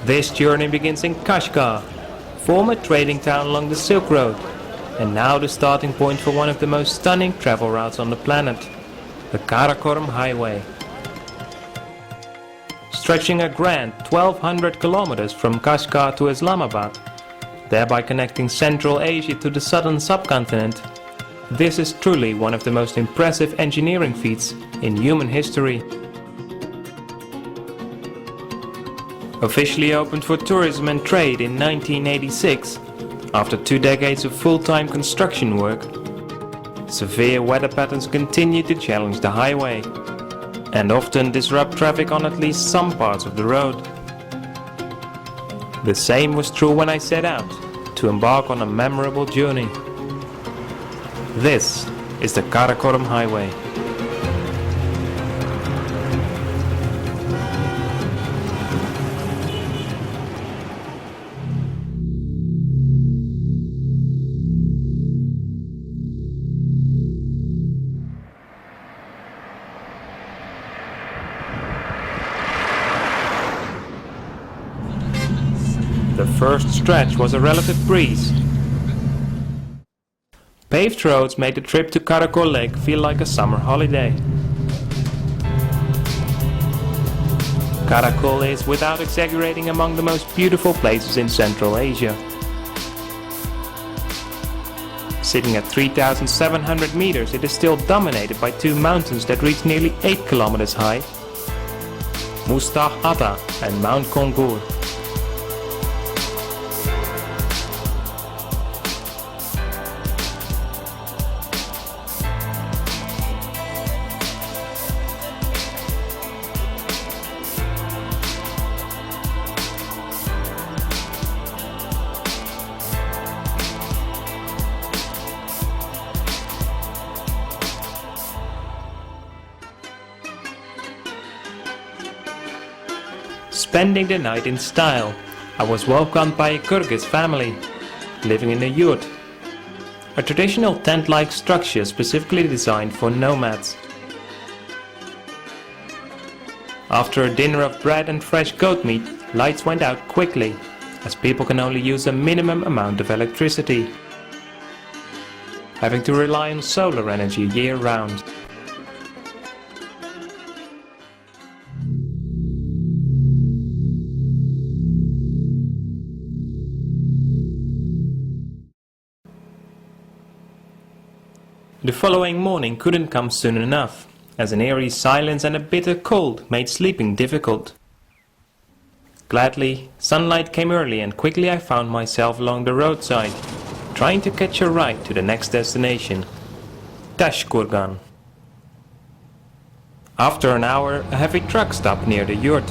This journey begins in Kashgar, former trading town along the Silk Road, and now the starting point for one of the most stunning travel routes on the planet, the Karakoram Highway. Stretching a grand 1200 kilometers from Kashgar to Islamabad, thereby connecting Central Asia to the southern subcontinent, this is truly one of the most impressive engineering feats in human history. Officially opened for tourism and trade in 1986, after 2 decades of full-time construction work, severe weather patterns continue to challenge the highway and often disrupt traffic on at least some parts of the road. The same was true when I set out to embark on a memorable journey. This is the Karakoram Highway. The first stretch was a relative breeze. Paved roads made the trip to Karakorum Lake feel like a summer holiday. Karakorum is, without exaggerating, among the most beautiful places in Central Asia. Sitting at 3,700 meters, it is still dominated by 2 mountains that reach nearly 8 kilometers high, Mustah Atta and Mount Kongur. Spending the night in style, I was welcomed by a Kyrgyz family, living in a yurt, a traditional tent-like structure specifically designed for nomads. After a dinner of bread and fresh goat meat, lights went out quickly, as people can only use a minimum amount of electricity, having to rely on solar energy year-round. The following morning couldn't come soon enough, as an eerie silence and a bitter cold made sleeping difficult. Gladly, sunlight came early and quickly I found myself along the roadside, trying to catch a ride to the next destination, Tashkurgan. After an hour, a heavy truck stopped near the yurt.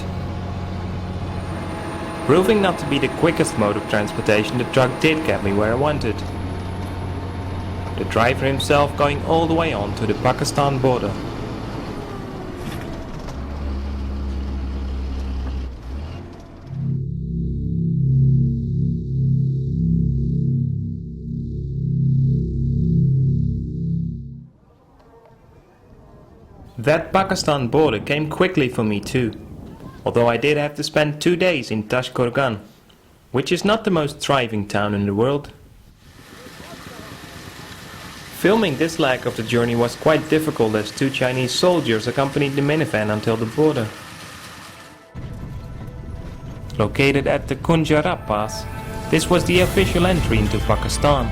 Proving not to be the quickest mode of transportation, the truck did get me where I wanted. The driver himself going all the way on to the Pakistan border. That Pakistan border came quickly for me too, although I did have to spend 2 days in Tashkurgan, which is not the most thriving town in the world. Filming this leg of the journey was quite difficult, as 2 Chinese soldiers accompanied the minivan until the border. Located at the Khunjerab Pass, this was the official entry into Pakistan.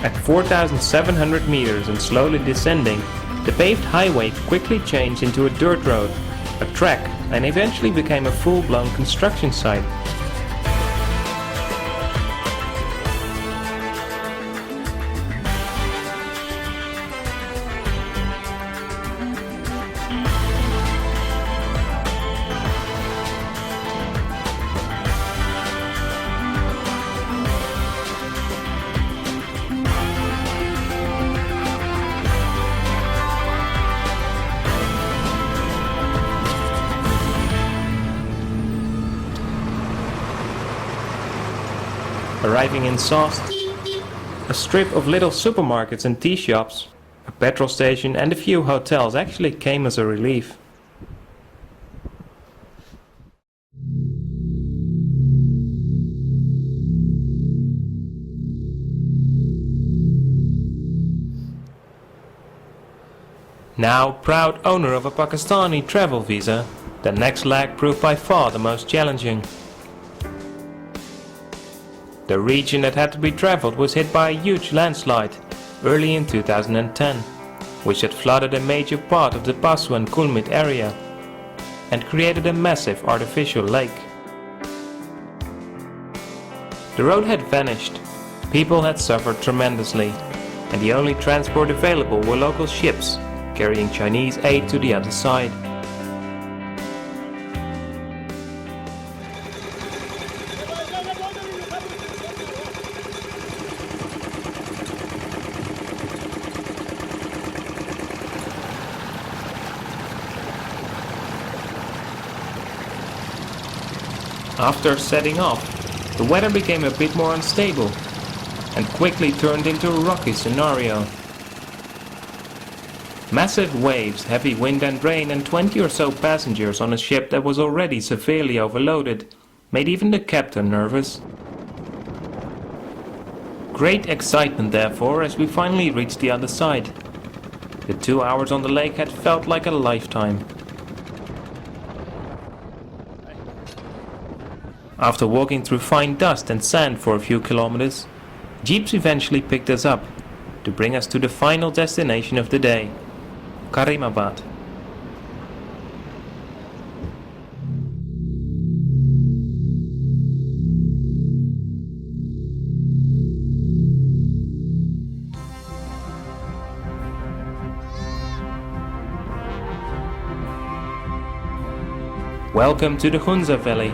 At 4,700 meters and slowly descending, the paved highway quickly changed into a dirt road, a track, and eventually became a full-blown construction site. Arriving in Sost, a strip of little supermarkets and tea shops, a petrol station and a few hotels actually came as a relief. Now proud owner of a Pakistani travel visa, the next leg proved by far the most challenging. The region that had to be traveled was hit by a huge landslide early in 2010, which had flooded a major part of the Passu and Khunjerab area and created a massive artificial lake. The road had vanished, people had suffered tremendously, and the only transport available were local ships carrying Chinese aid to the other side. After setting off, the weather became a bit more unstable and quickly turned into a rocky scenario. Massive waves, heavy wind and rain, and 20 or so passengers on a ship that was already severely overloaded made even the captain nervous. Great excitement therefore as we finally reached the other side. The 2 hours on the lake had felt like a lifetime. After walking through fine dust and sand for a few kilometers, jeeps eventually picked us up to bring us to the final destination of the day, Karimabad. Welcome to the Hunza Valley,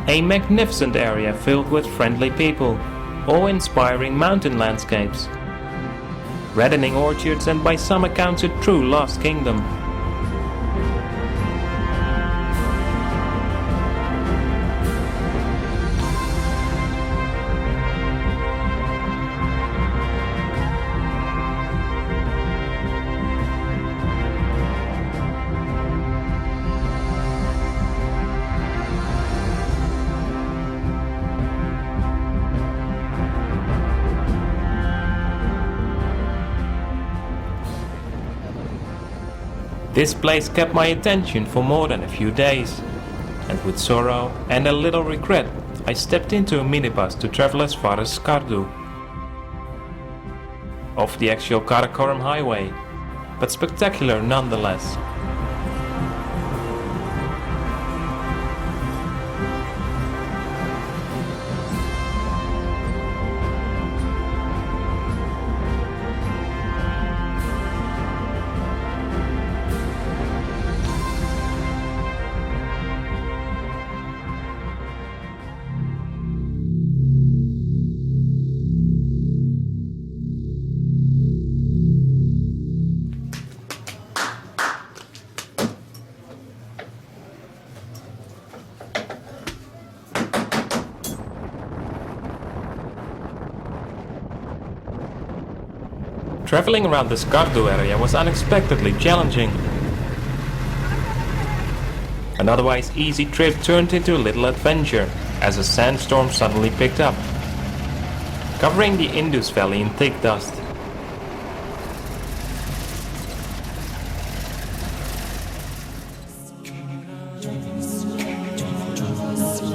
a magnificent area filled with friendly people, awe-inspiring mountain landscapes, reddening orchards, and by some accounts a true lost kingdom. This place kept my attention for more than a few days, and with sorrow and a little regret I stepped into a minibus to travel as far as Skardu, off the actual Karakoram Highway, but spectacular nonetheless. Traveling around the Skardu area was unexpectedly challenging. An otherwise easy trip turned into a little adventure as a sandstorm suddenly picked up, covering the Indus Valley in thick dust.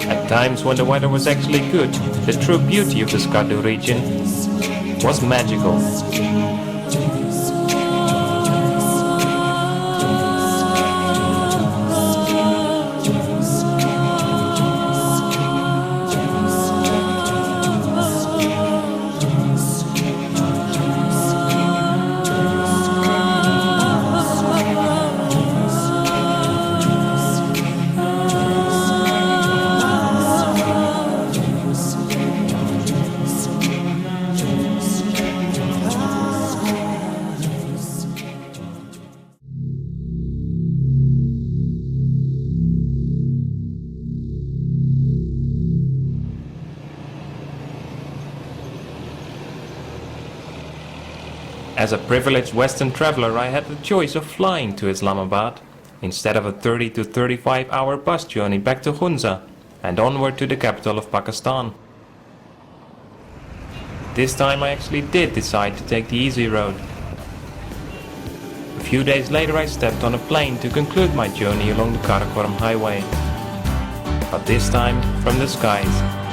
At times when the weather was actually good, the true beauty of the Skardu region was magical. As a privileged Western traveler, I had the choice of flying to Islamabad instead of a 30 to 35 hour bus journey back to Hunza and onward to the capital of Pakistan. This time I actually did decide to take the easy road few days later I stepped on a plane to conclude my journey along the Karakoram Highway. But this time from the skies.